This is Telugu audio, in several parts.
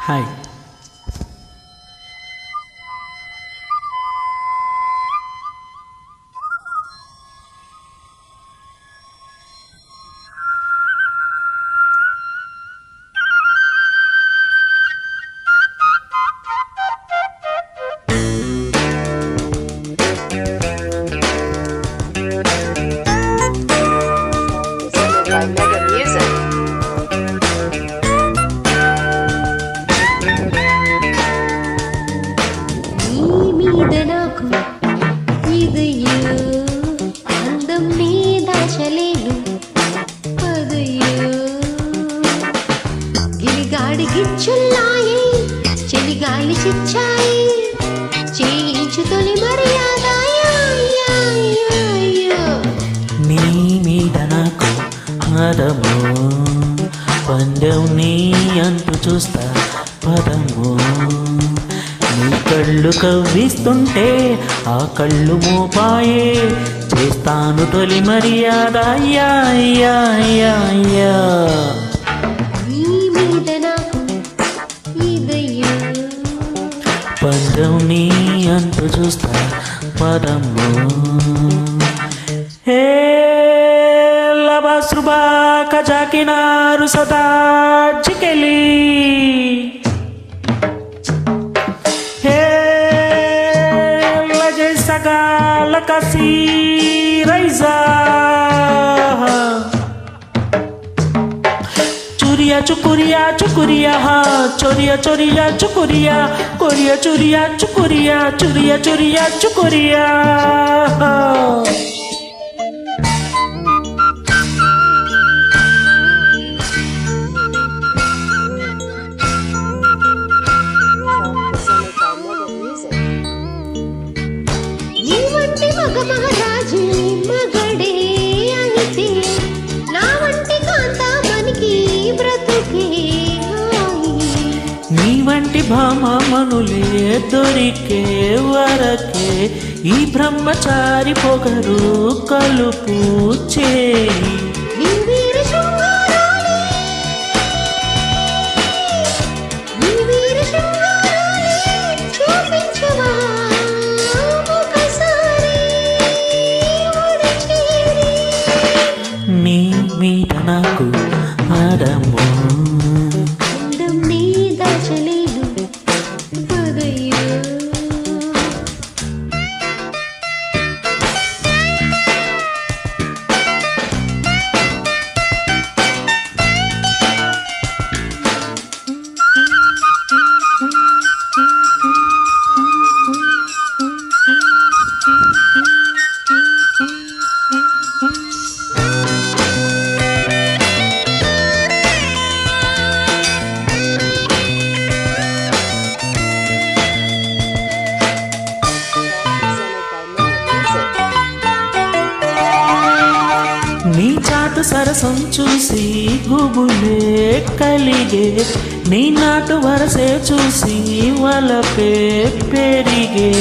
హాయ్. గిచ్చుల్లాయి చెలిగాలి చిచ్చాయి చేయించు తొలి మర్యాద నీ మీద నాకు మదము పందెం నీ అంటూ చూస్తా పదము నీ కళ్ళు కవ్విస్తుంటే ఆ కళ్ళు మోపాయే చేస్తాను తొలి మర్యాద పందెం నీ అంటూ చూస్తా పదము హే లబాస్రుబా కజాకినారు సదా చికెలి హే లజే సగా లకసి రైజా चुकुरिया चुकुरिया हाँ चोरिया चोरिया चुकुरिया कोरिया चुरिया चुकुरिया चुरिया चुरिया चुकुरिया నీ వంటి భామనులే దొరికే వరకే ఈ బ్రహ్మచారి పొగరు కలుపు చేయి నీ మీద నాకు మదము నీ చాటు సరసం చూసి గుబులే కలిగే నీ నాటు వరసే చూసి వలపే పెరిగే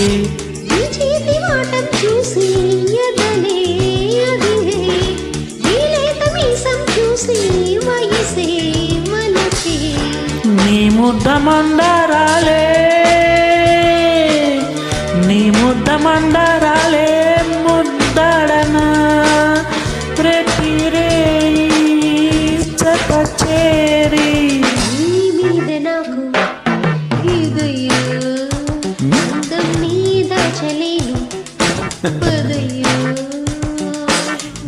నీ ముద్ద మందారాలే నీ ముద్ద మందారాలే ముద్దడనా చేరి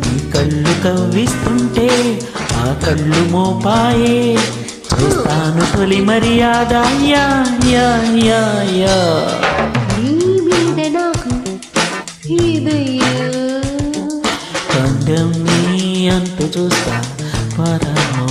నీ కళ్ళు కవ్విస్తుంటే ఆ కళ్ళు మోపాయే చూస్తాను తొలి మర్యాద పందెం నీ అంటూ చూస్తా పదము.